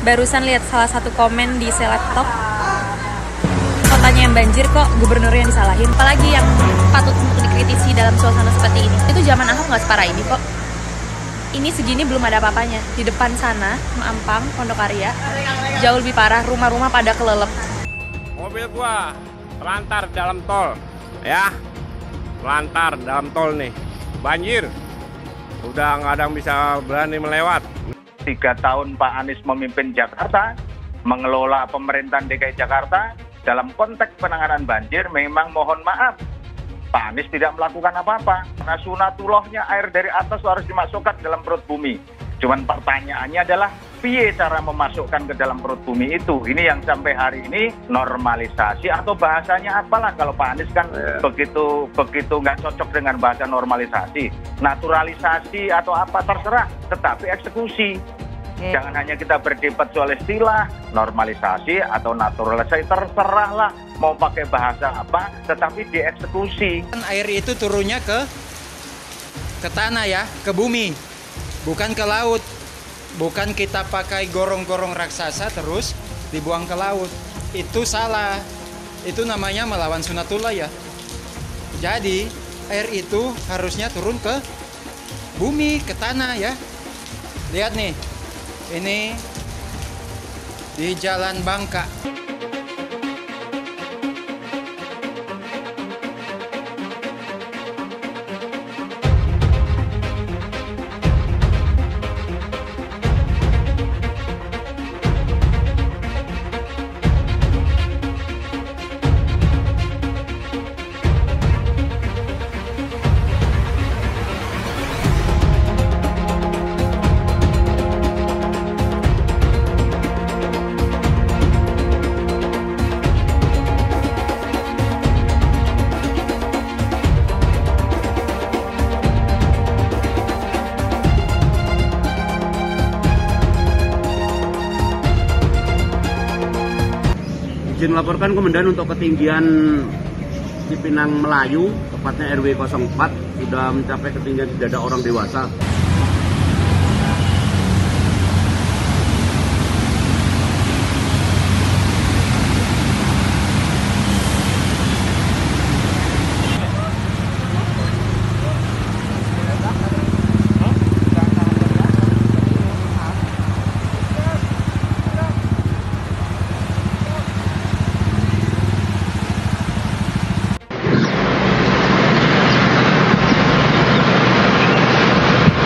Barusan lihat salah satu komen di selebtok, kotanya yang banjir kok gubernurnya yang disalahin. Apalagi yang patut untuk dikritisi dalam suasana seperti ini. Itu zaman Ahok nggak separah ini kok. Ini segini belum ada apa-apanya. Di depan sana, Mampang, Pondokarya, jauh lebih parah, rumah-rumah pada kelelep. Mobil gua lantar dalam tol, ya. Lantar dalam tol nih, banjir. Udah nggak ada yang bisa berani melewat. 3 tahun Pak Anies memimpin Jakarta, mengelola pemerintahan DKI Jakarta, dalam konteks penanganan banjir memang mohon maaf, Pak Anies tidak melakukan apa-apa. Karena sunatullahnya air dari atas harus dimasukkan ke dalam perut bumi. Cuman pertanyaannya adalah, piye cara memasukkan ke dalam perut bumi itu? Ini yang sampai hari ini normalisasi atau bahasanya apalah, kalau Pak Anies kan begitu nggak cocok dengan bahasa normalisasi, naturalisasi atau apa terserah, tetapi eksekusi. Jangan hanya kita berdebat soal istilah normalisasi atau naturalisasi, terserahlah mau pakai bahasa apa, tetapi dieksekusi. Air itu turunnya ke tanah ya, ke bumi, bukan ke laut. Bukan kita pakai gorong-gorong raksasa terus dibuang ke laut. Itu salah. Itu namanya melawan sunatullah ya. Jadi air itu harusnya turun ke bumi, ke tanah ya. Lihat nih, ini di Jalan Bangka. Izin melaporkan Komandan untuk ketinggian Cipinang Melayu, tepatnya RW 04, sudah mencapai ketinggian tidak ada orang dewasa.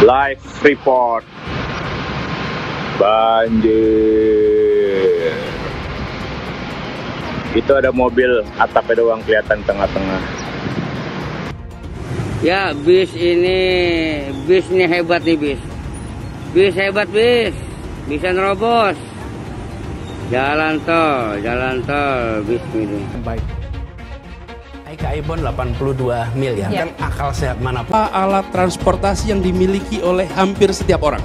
Live report banjir. Itu ada mobil atapnya doang kelihatan tengah-tengah. Ya, bis ini hebat nih bis. Bis hebat bis. Bisa nerobos. Jalan tol bis ini. Baik. IKI Bond 82 miliar, kan akal sehat manapun. Alat transportasi yang dimiliki oleh hampir setiap orang.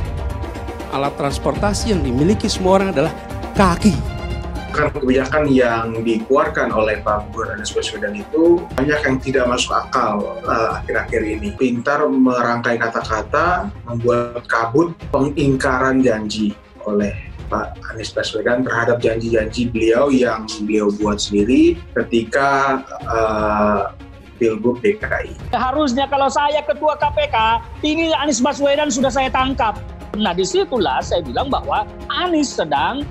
Alat transportasi yang dimiliki semua orang adalah kaki. Kebijakan yang dikeluarkan oleh Pak Gubernur Anies Baswedan itu banyak yang tidak masuk akal akhir-akhir ini. Pintar merangkai kata-kata, membuat kabut pengingkaran janji oleh Pak Anies Baswedan terhadap janji-janji beliau yang beliau buat sendiri ketika Pilgub DKI. Harusnya kalau saya ketua KPK, ini Anies Baswedan sudah saya tangkap. Nah disitulah saya bilang bahwa Anies sedang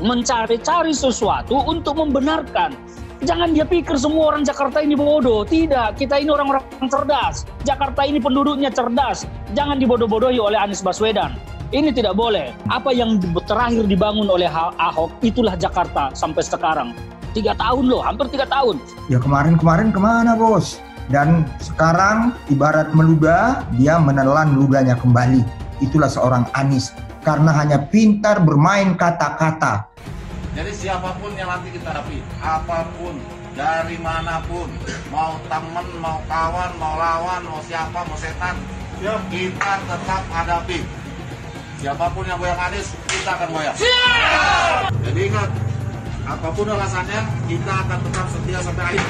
mencari-cari sesuatu untuk membenarkan. Jangan dia pikir semua orang Jakarta ini bodoh. Tidak, kita ini orang-orang cerdas. Jakarta ini penduduknya cerdas. Jangan dibodoh-bodohi oleh Anies Baswedan. Ini tidak boleh. Apa yang terakhir dibangun oleh Ahok, itulah Jakarta sampai sekarang. 3 tahun loh, hampir 3 tahun. Ya kemarin kemana bos? Dan sekarang ibarat meludah, dia menelan ludahnya kembali. Itulah seorang Anies. Karena hanya pintar bermain kata-kata. Jadi siapapun yang nanti kita hadapi, apapun, dari manapun, mau teman, mau kawan, mau lawan, mau siapa, mau setan, kita tetap hadapi. Siapapun yang goyang Anies, kita akan goyang. Siap! Jadi ingat, apapun alasannya, kita akan tetap setia sampai akhir.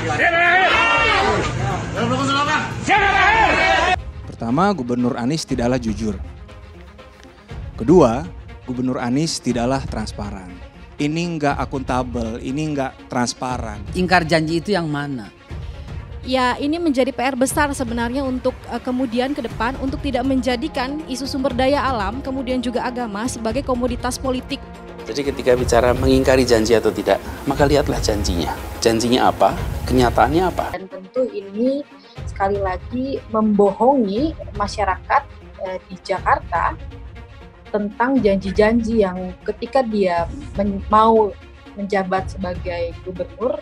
Pertama, Gubernur Anies tidaklah jujur. Kedua, Gubernur Anies tidaklah transparan. Ini nggak akuntabel, ini nggak transparan. Ingkar janji itu yang mana? Ya, ini menjadi PR besar sebenarnya untuk kemudian ke depan untuk tidak menjadikan isu sumber daya alam kemudian juga agama sebagai komoditas politik. Jadi ketika bicara mengingkari janji atau tidak, maka lihatlah janjinya. Janjinya apa? Kenyataannya apa? Dan tentu ini sekali lagi membohongi masyarakat di Jakarta tentang janji-janji yang ketika dia mau menjabat sebagai gubernur,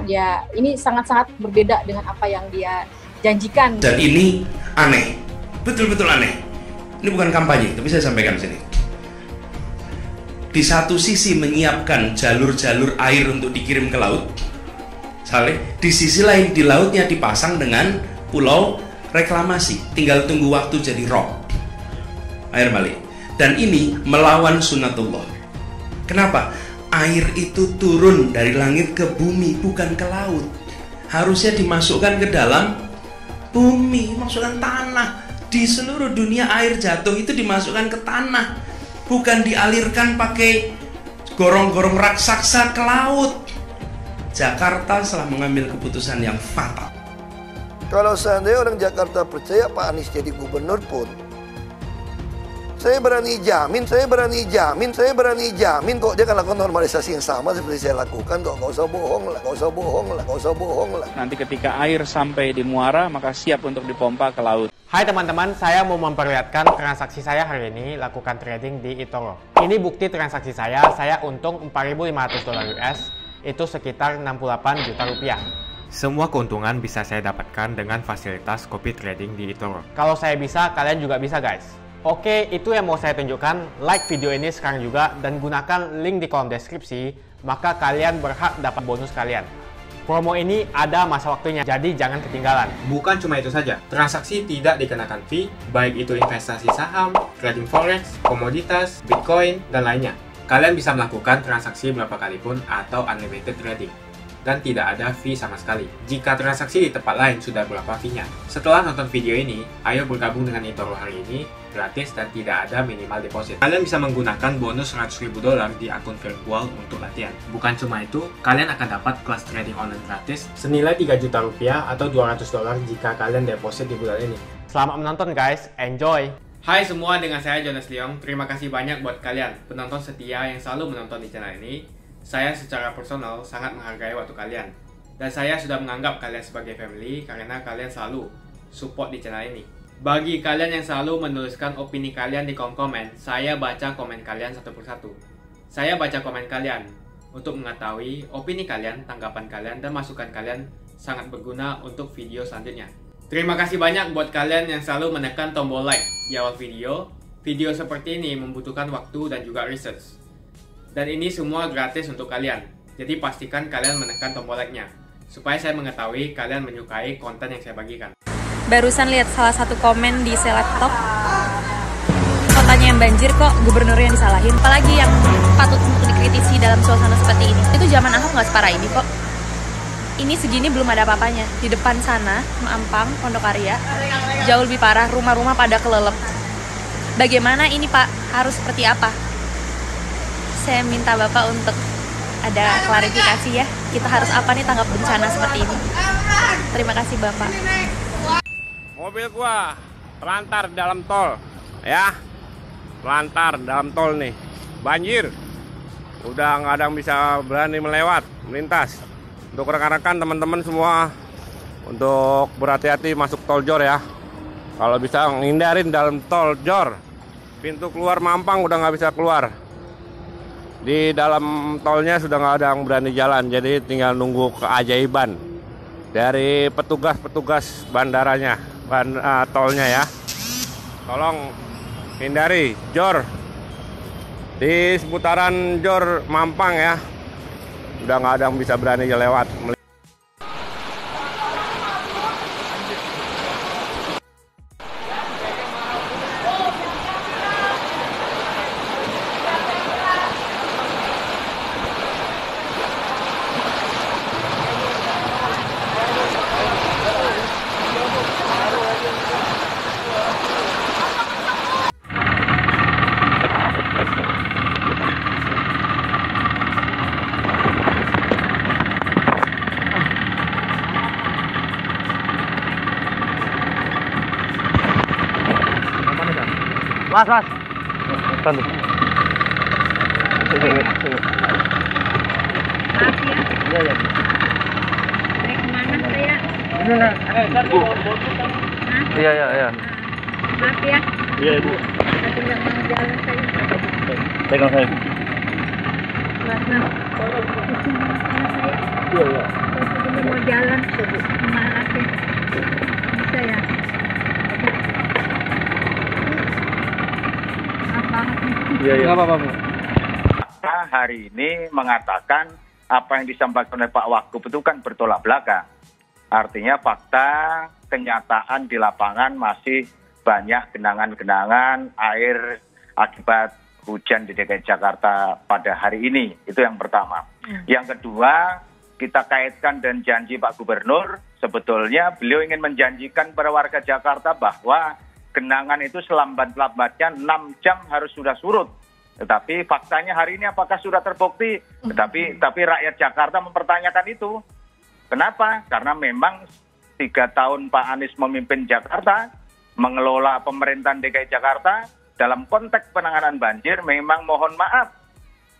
ya ini sangat-sangat berbeda dengan apa yang dia janjikan. Dan ini aneh, betul-betul aneh. Ini bukan kampanye, tapi saya sampaikan di sini. Di satu sisi menyiapkan jalur-jalur air untuk dikirim ke laut, di sisi lain di lautnya dipasang dengan pulau reklamasi, tinggal tunggu waktu jadi rob, air balik. Dan ini melawan sunnatullah. Kenapa? Air itu turun dari langit ke bumi, bukan ke laut. Harusnya dimasukkan ke dalam bumi, masukkan tanah. Di seluruh dunia air jatuh itu dimasukkan ke tanah, bukan dialirkan pakai gorong-gorong raksasa ke laut. Jakarta telah mengambil keputusan yang fatal. Kalau seandainya orang Jakarta percaya Pak Anies jadi gubernur pun, saya berani jamin kok dia akan lakukan normalisasi yang sama seperti saya lakukan kok. Nggak usah bohong lah. Nanti ketika air sampai di muara, maka siap untuk dipompa ke laut. Hai teman-teman, saya mau memperlihatkan transaksi saya hari ini lakukan trading di eToro. Ini bukti transaksi saya untung $4.500 US, itu sekitar 68 juta rupiah. Semua keuntungan bisa saya dapatkan dengan fasilitas copy trading di eToro. Kalau saya bisa, kalian juga bisa guys. Oke, itu yang mau saya tunjukkan. Like video ini sekarang juga dan gunakan link di kolom deskripsi, maka kalian berhak dapat bonus kalian. Promo ini ada masa waktunya, jadi jangan ketinggalan. Bukan cuma itu saja, transaksi tidak dikenakan fee, baik itu investasi saham, trading forex, komoditas, bitcoin, dan lainnya. Kalian bisa melakukan transaksi berapa kali pun atau unlimited trading. Dan tidak ada fee sama sekali. Jika transaksi di tempat lain sudah berapa fee-nya. Setelah nonton video ini, ayo bergabung dengan eToro hari ini, gratis dan tidak ada minimal deposit. Kalian bisa menggunakan bonus $100.000 di akun virtual untuk latihan. Bukan cuma itu, kalian akan dapat kelas trading online gratis senilai 3 juta rupiah atau $200 jika kalian deposit di bulan ini. Selamat menonton guys, enjoy! Hai semua, dengan saya Jonas Leong. Terima kasih banyak buat kalian, penonton setia yang selalu menonton di channel ini. Saya secara personal sangat menghargai waktu kalian. Dan saya sudah menganggap kalian sebagai family karena kalian selalu support di channel ini. Bagi kalian yang selalu menuliskan opini kalian di kolom komen, saya baca komen kalian satu persatu. Saya baca komen kalian untuk mengetahui opini kalian, tanggapan kalian, dan masukan kalian sangat berguna untuk video selanjutnya. Terima kasih banyak buat kalian yang selalu menekan tombol like di awal video. Video seperti ini membutuhkan waktu dan juga research. Dan ini semua gratis untuk kalian. Jadi pastikan kalian menekan tombol like-nya supaya saya mengetahui kalian menyukai konten yang saya bagikan. Barusan lihat salah satu komen di Selebtok, kotanya yang banjir kok gubernurnya yang disalahin. Apalagi yang patut untuk dikritisi dalam suasana seperti ini. Itu zaman Ahok nggak separah ini kok. Ini segini belum ada apa-apanya. Di depan sana, Mampang, Pondokarya, jauh lebih parah, rumah-rumah pada kelelep. Bagaimana ini Pak? Harus seperti apa? Saya minta Bapak untuk ada klarifikasi ya. Kita harus apa nih tanggap bencana seperti ini? Terima kasih Bapak. Mobil gua lantar dalam tol, ya. Lantar dalam tol nih. Banjir. Udah nggak ada yang bisa berani melintas. Untuk rekan-rekan teman-teman semua, untuk berhati-hati masuk tol Jor ya. Kalau bisa ngindarin dalam tol Jor. Pintu keluar Mampang udah nggak bisa keluar. Di dalam tolnya sudah nggak ada yang berani jalan, jadi tinggal nunggu keajaiban dari petugas-petugas bandaranya, tolnya ya. Tolong hindari Jor, di seputaran Jor Mampang ya, udah nggak ada yang bisa berani lewat. Mas. Tunggu. Iya. Ini nah. Iya. Maaf ya. Iya, Ibu. Tapi nggak mau jalan saya. Pegang saya. Maaf. Saya. Iya. Saya mau jalan. Maaf ya. Bisa ya. Iya. Nggak apa-apa, Bu. Hari ini mengatakan apa yang disampaikan oleh Pak Wagub itu kan bertolak belakang. Artinya fakta, kenyataan di lapangan masih banyak genangan-genangan air akibat hujan di DKI Jakarta pada hari ini. Itu yang pertama. Yang kedua, kita kaitkan dengan janji Pak Gubernur. Sebetulnya beliau ingin menjanjikan pada warga Jakarta bahwa genangan itu selambat-lambatnya 6 jam harus sudah surut. Tetapi faktanya hari ini apakah sudah terbukti? Tapi rakyat Jakarta mempertanyakan itu. Kenapa? Karena memang 3 tahun Pak Anies memimpin Jakarta, mengelola pemerintahan DKI Jakarta, dalam konteks penanganan banjir memang mohon maaf,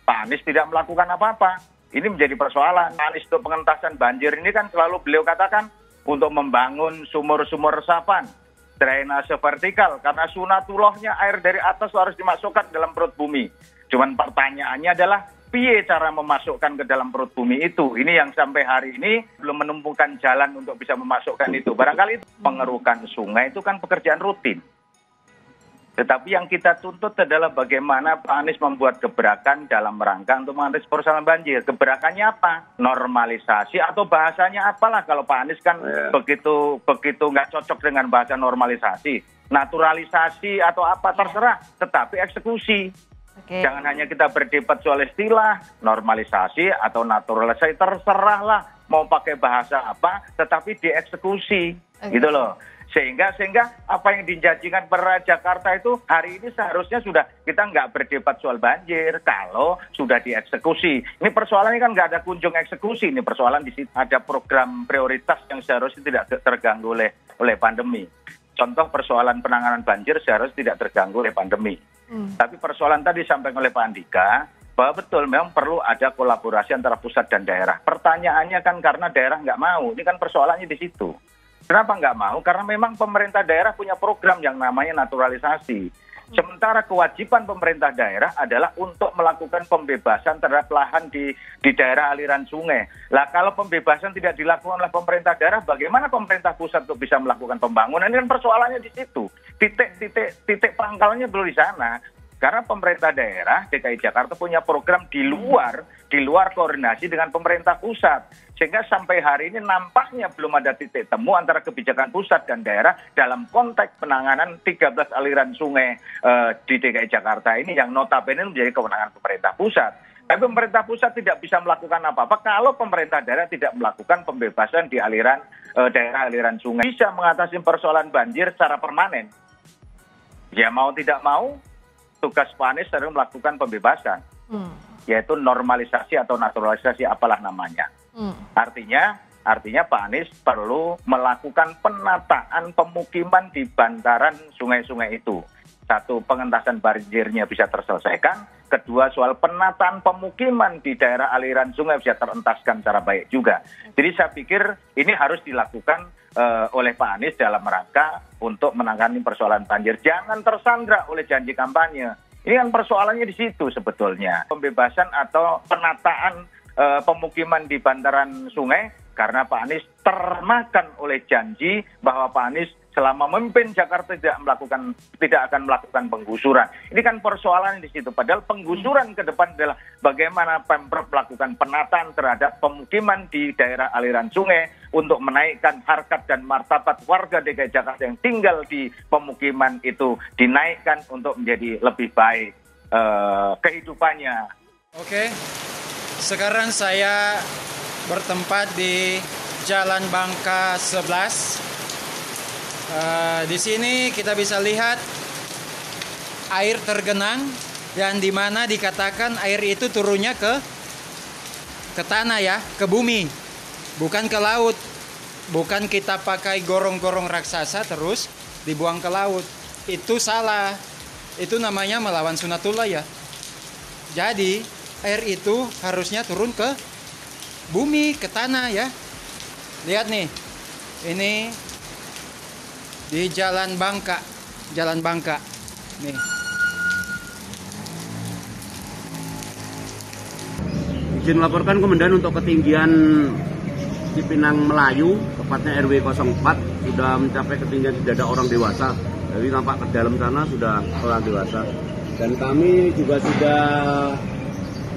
Pak Anies tidak melakukan apa-apa. Ini menjadi persoalan. Pak Anies untuk pengentasan banjir ini kan selalu beliau katakan untuk membangun sumur-sumur resapan, drainase vertikal, karena sunatullahnya air dari atas harus dimasukkan dalam perut bumi. Cuman pertanyaannya adalah, piye cara memasukkan ke dalam perut bumi itu? Ini yang sampai hari ini belum menemukan jalan untuk bisa memasukkan itu. Barangkali pengerukan sungai itu kan pekerjaan rutin. Tetapi yang kita tuntut adalah bagaimana Pak Anies membuat gebrakan dalam rangka untuk mengatasi persoalan banjir. Gebrakannya apa? Normalisasi atau bahasanya apalah, kalau Pak Anies kan begitu nggak cocok dengan bahasa normalisasi. Naturalisasi atau apa terserah, tetapi eksekusi. Jangan hanya kita berdebat soal istilah, normalisasi atau naturalisasi, terserahlah mau pakai bahasa apa, tetapi dieksekusi, gitu loh. Sehingga apa yang dijanjikan pada Jakarta itu hari ini seharusnya sudah, kita nggak berdebat soal banjir kalau sudah dieksekusi. Ini persoalannya kan nggak ada kunjung eksekusi, ini persoalan di situ ada program prioritas yang seharusnya tidak terganggu oleh pandemi. Contoh persoalan penanganan banjir seharusnya tidak terganggu oleh pandemi. Tapi persoalan tadi disampaikan oleh Pak Andika, bahwa betul memang perlu ada kolaborasi antara pusat dan daerah. Pertanyaannya kan karena daerah nggak mau, ini kan persoalannya di situ. Kenapa nggak mau? Karena memang pemerintah daerah punya program yang namanya naturalisasi. Sementara kewajiban pemerintah daerah adalah untuk melakukan pembebasan terhadap lahan di daerah aliran sungai. Lah kalau pembebasan tidak dilakukan oleh pemerintah daerah, bagaimana pemerintah pusat untuk bisa melakukan pembangunan? Ini kan persoalannya di situ. Titik pangkalnya belum di sana. Karena pemerintah daerah DKI Jakarta punya program di luar koordinasi dengan pemerintah pusat. Sehingga sampai hari ini nampaknya belum ada titik temu antara kebijakan pusat dan daerah dalam konteks penanganan 13 aliran sungai di DKI Jakarta ini yang notabene menjadi kewenangan pemerintah pusat. Tapi pemerintah pusat tidak bisa melakukan apa-apa kalau pemerintah daerah tidak melakukan pembebasan di daerah aliran sungai. Bisa mengatasi persoalan banjir secara permanen. Ya mau tidak mau, tugas Pak Anies adalah melakukan pembebasan, yaitu normalisasi atau naturalisasi apalah namanya. Artinya Pak Anies perlu melakukan penataan pemukiman di bantaran sungai-sungai itu. Satu, pengentasan banjirnya bisa terselesaikan. Kedua, soal penataan pemukiman di daerah aliran sungai bisa terentaskan secara baik juga. Jadi saya pikir ini harus dilakukan oleh Pak Anies dalam rangka untuk menangani persoalan banjir. Jangan tersandra oleh janji kampanye. Ini kan persoalannya di situ sebetulnya. Pembebasan atau penataan pemukiman di bantaran sungai karena Pak Anies termakan oleh janji bahwa Pak Anies selama memimpin Jakarta tidak akan melakukan penggusuran. Ini kan persoalan di situ. Padahal penggusuran ke depan adalah bagaimana Pemprov melakukan penataan terhadap pemukiman di daerah aliran sungai untuk menaikkan harkat dan martabat warga DKI Jakarta yang tinggal di pemukiman itu, dinaikkan untuk menjadi lebih baik kehidupannya. Oke, sekarang saya bertempat di Jalan Bangka 11. Di sini kita bisa lihat air tergenang dan di mana dikatakan air itu turunnya ke tanah ya, ke bumi, bukan ke laut. Bukan kita pakai gorong-gorong raksasa terus dibuang ke laut. Itu salah. itu namanya melawan sunatullah ya. Jadi air itu harusnya turun ke bumi, ke tanah ya. Lihat nih, ini di Jalan Bangka, nih. Izin melaporkan Komandan untuk ketinggian Cipinang Melayu, tepatnya RW 04, sudah mencapai ketinggian tidak ada orang dewasa. Jadi nampak ke dalam sana sudah orang dewasa. Dan kami juga sudah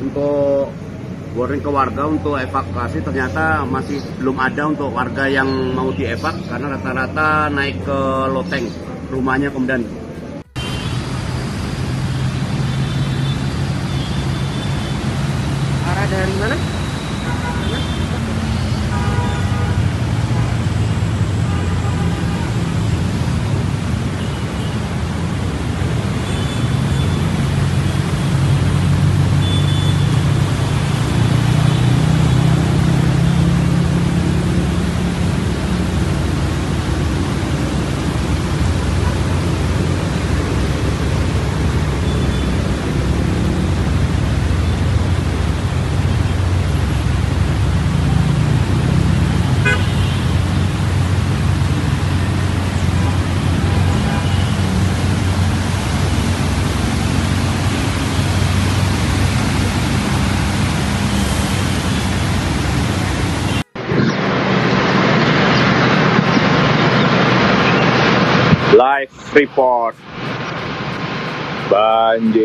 untuk warning ke warga untuk evakuasi, ternyata masih belum ada untuk warga yang mau dievak karena rata-rata naik ke loteng rumahnya Komandan. Arah dari mana? Live report banjir.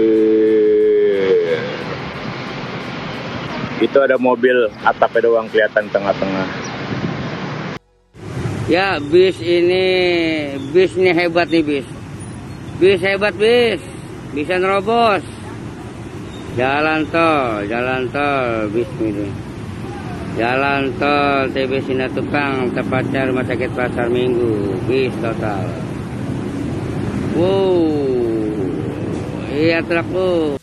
Itu ada mobil atapnya doang kelihatan tengah-tengah. Ya, bis ini hebat nih bis. Bis hebat bis. Bisa nerobos. Jalan tol bis ini. Jalan tol TB Simatupang, tepatnya Rumah Sakit Pasar Minggu, bis total. Wow, iya trukku.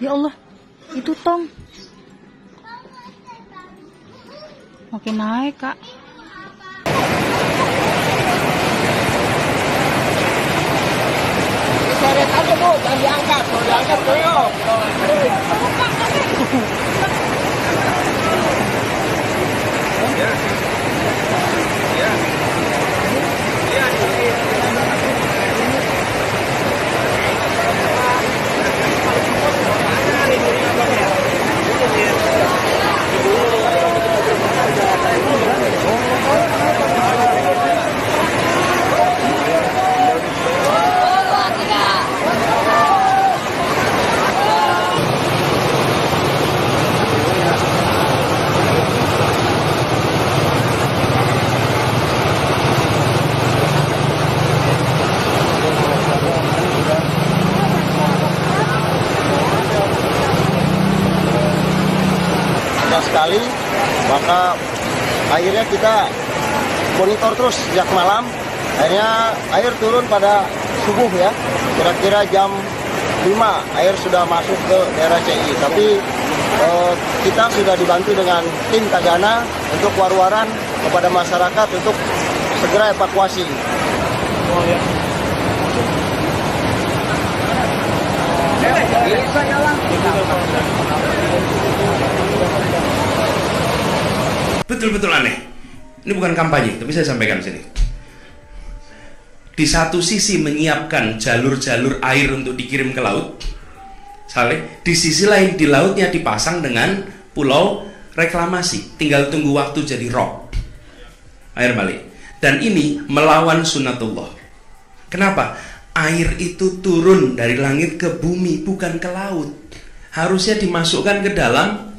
Ya Allah, itu tong. Makin naik, Kak. Seret aja Bu, jangan diangkat. Kalau diangkat goyok. Sekali, maka akhirnya kita monitor terus sejak malam. Akhirnya air turun pada subuh ya, kira-kira jam 5 air sudah masuk ke daerah CI. Tapi kita sudah dibantu dengan tim Tagana untuk war-waran kepada masyarakat untuk segera evakuasi. Betul-betul aneh. Ini bukan kampanye, tapi saya sampaikan sini. Di satu sisi menyiapkan jalur-jalur air untuk dikirim ke laut, di sisi lain di lautnya dipasang dengan pulau reklamasi, tinggal tunggu waktu jadi rob, air balik. Dan ini melawan sunatullah. Kenapa? Air itu turun dari langit ke bumi, bukan ke laut. Harusnya dimasukkan ke dalam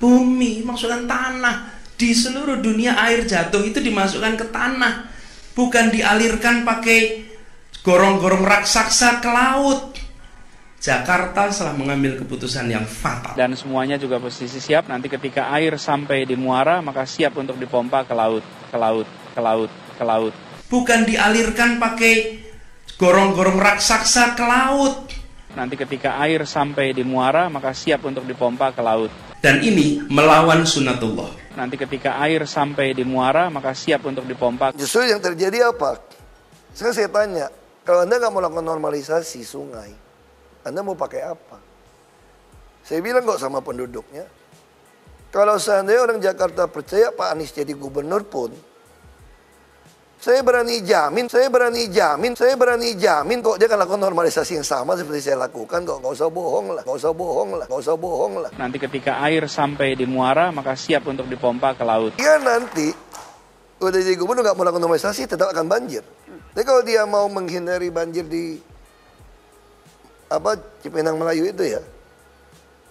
bumi, masukkan tanah. Di seluruh dunia air jatuh itu dimasukkan ke tanah, bukan dialirkan pakai gorong-gorong raksasa ke laut. Jakarta telah mengambil keputusan yang fatal. Dan semuanya juga posisi siap, nanti ketika air sampai di muara maka siap untuk dipompa ke laut, ke laut, ke laut, ke laut. Bukan dialirkan pakai gorong-gorong raksasa ke laut. Nanti ketika air sampai di muara maka siap untuk dipompa ke laut. Dan ini melawan sunatullah. nanti ketika air sampai di muara maka siap untuk dipompa. Justru yang terjadi apa? Sekarang saya tanya, kalau Anda nggak mau lakukan normalisasi sungai, Anda mau pakai apa? Saya bilang kok sama penduduknya, kalau seandainya orang Jakarta percaya Pak Anies jadi gubernur pun, saya berani jamin kok dia akan lakukan normalisasi yang sama seperti saya lakukan kok. Nggak usah bohong lah. Nanti ketika air sampai di muara maka siap untuk dipompa ke laut. Dia nanti udah jadi gubernur nggak mau lakukan normalisasi tetap akan banjir. Tapi kalau dia mau menghindari banjir di Cipinang Melayu itu ya,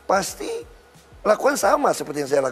pasti lakukan sama seperti yang saya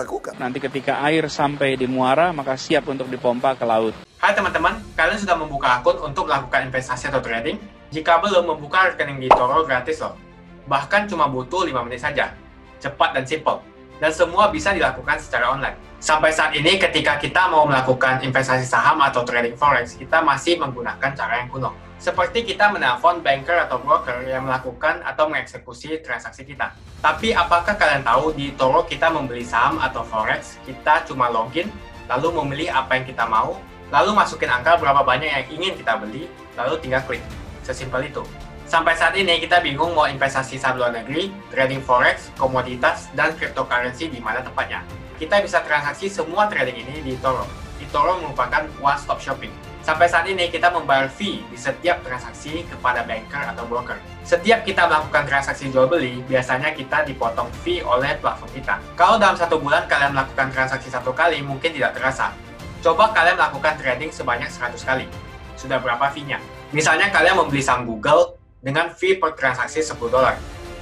lakukan. Nanti ketika air sampai di muara maka siap untuk dipompa ke laut. Hai teman-teman, kalian sudah membuka akun untuk melakukan investasi atau trading? Jika belum, membuka rekening di Toro gratis loh. Bahkan cuma butuh 5 menit saja. Cepat dan simple. Dan semua bisa dilakukan secara online. Sampai saat ini ketika kita mau melakukan investasi saham atau trading forex, kita masih menggunakan cara yang kuno. Seperti kita menelpon banker atau broker yang melakukan atau mengeksekusi transaksi kita. Tapi apakah kalian tahu di Toro kita membeli saham atau forex, kita cuma login, lalu memilih apa yang kita mau, lalu masukin angka berapa banyak yang ingin kita beli, lalu tinggal klik. Sesimpel itu. Sampai saat ini kita bingung mau investasi saham luar negeri, trading forex, komoditas, dan cryptocurrency di mana tempatnya. Kita bisa transaksi semua trading ini di Toro. Di Toro merupakan one-stop shopping. Sampai saat ini kita membayar fee di setiap transaksi kepada banker atau broker. Setiap kita melakukan transaksi jual beli, biasanya kita dipotong fee oleh platform kita. Kalau dalam 1 bulan kalian melakukan transaksi 1 kali, mungkin tidak terasa. Coba kalian melakukan trading sebanyak 100 kali. Sudah berapa fee-nya? Misalnya kalian membeli saham Google dengan fee per transaksi $10.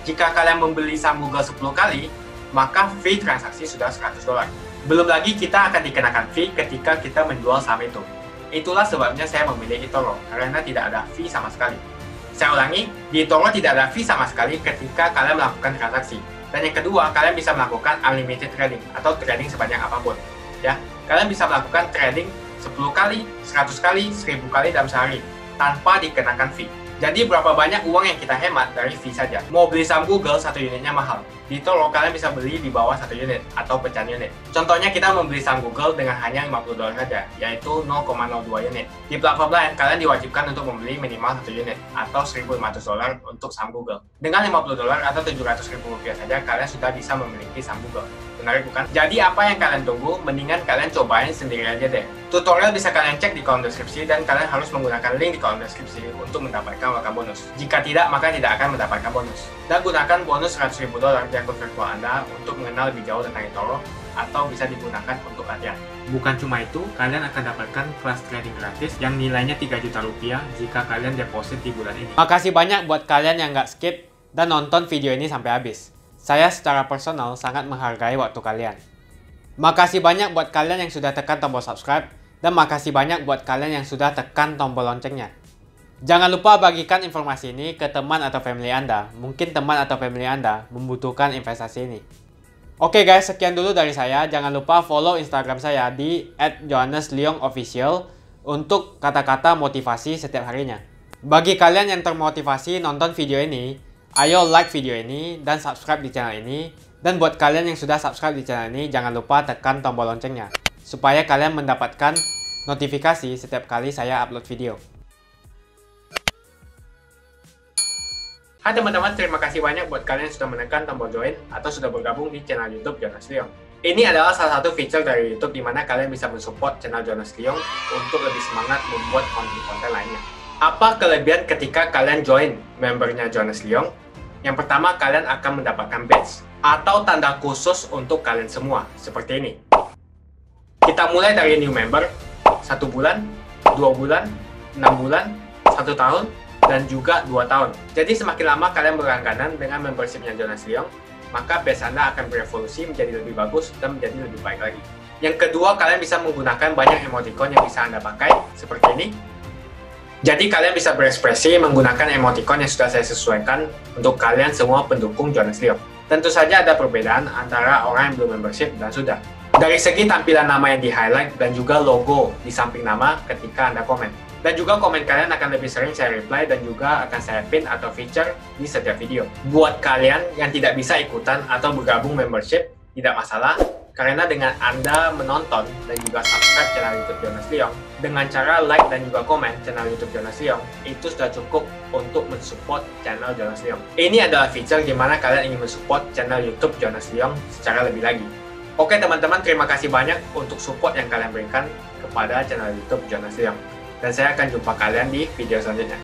Jika kalian membeli saham Google 10 kali, maka fee transaksi sudah $100. Belum lagi kita akan dikenakan fee ketika kita menjual saham itu. Itulah sebabnya saya memilih eToro, karena tidak ada fee sama sekali. Saya ulangi, di eToro tidak ada fee sama sekali ketika kalian melakukan transaksi. Dan yang kedua, kalian bisa melakukan unlimited trading, atau trading sebanyak apapun. Ya, kalian bisa melakukan trading 10 kali, 100 kali, 1000 kali dalam sehari, tanpa dikenakan fee. Jadi berapa banyak uang yang kita hemat dari fee saja. Mau beli saham Google, 1 unitnya mahal. Di Toro kalian bisa beli di bawah 1 unit atau pecahan unit. Contohnya kita membeli saham Google dengan hanya $50 saja, yaitu 0,02 unit. Di platform lain kalian diwajibkan untuk membeli minimal 1 unit atau $1.500 untuk saham Google. Dengan $50 atau Rp700.000 saja kalian sudah bisa memiliki saham Google. Menarik bukan? Jadi apa yang kalian tunggu? Mendingan kalian cobain sendiri aja deh. Tutorial bisa kalian cek di kolom deskripsi dan kalian harus menggunakan link di kolom deskripsi untuk mendapatkan welcome bonus. Jika tidak, maka tidak akan mendapatkan bonus. Dan gunakan bonus $100.000 di akun virtual Anda untuk mengenal lebih jauh tentang eToro atau bisa digunakan untuk latihan. Bukan cuma itu, kalian akan dapatkan kelas trading gratis yang nilainya Rp3 juta jika kalian deposit di bulan ini. Makasih banyak buat kalian yang nggak skip dan nonton video ini sampai habis. Saya secara personal sangat menghargai waktu kalian. Makasih banyak buat kalian yang sudah tekan tombol subscribe, dan makasih banyak buat kalian yang sudah tekan tombol loncengnya. Jangan lupa bagikan informasi ini ke teman atau family Anda. Mungkin teman atau family Anda membutuhkan investasi ini. Oke guys, sekian dulu dari saya. Jangan lupa follow Instagram saya di @johannesleongofficial untuk kata-kata motivasi setiap harinya. Bagi kalian yang termotivasi nonton video ini, ayo like video ini dan subscribe di channel ini. Dan buat kalian yang sudah subscribe di channel ini, jangan lupa tekan tombol loncengnya supaya kalian mendapatkan notifikasi setiap kali saya upload video. Hai teman-teman, terima kasih banyak buat kalian yang sudah menekan tombol join atau sudah bergabung di channel YouTube Jonas Leong. Ini adalah salah satu feature dari YouTube di mana kalian bisa mensupport channel Jonas Leong untuk lebih semangat membuat konten-konten lainnya. Apa kelebihan ketika kalian join membernya Jonas Leong? Yang pertama, kalian akan mendapatkan badge atau tanda khusus untuk kalian semua, seperti ini. Kita mulai dari new member, 1 bulan, 2 bulan, 6 bulan, 1 tahun, dan juga 2 tahun. Jadi semakin lama kalian berlangganan dengan membershipnya Jonas Leong, maka badge Anda akan berevolusi menjadi lebih bagus dan menjadi lebih baik lagi. Yang kedua, kalian bisa menggunakan banyak emoticon yang bisa Anda pakai, seperti ini. Jadi kalian bisa berekspresi menggunakan emoticon yang sudah saya sesuaikan untuk kalian semua pendukung Jonas Leong. Tentu saja ada perbedaan antara orang yang belum membership dan sudah. Dari segi tampilan nama yang di-highlight dan juga logo di samping nama ketika Anda komen. Dan juga komen kalian akan lebih sering saya reply dan juga akan saya pin atau feature di setiap video. Buat kalian yang tidak bisa ikutan atau bergabung membership, Tidak masalah, karena dengan Anda menonton dan juga subscribe channel YouTube Jonas Leong, dengan cara like dan juga komen channel YouTube Jonas Leong, itu sudah cukup untuk mensupport channel Jonas Leong. Ini adalah fitur di mana kalian ingin mensupport channel YouTube Jonas Leong secara lebih lagi. Oke teman-teman, terima kasih banyak untuk support yang kalian berikan kepada channel YouTube Jonas Leong. Dan saya akan jumpa kalian di video selanjutnya.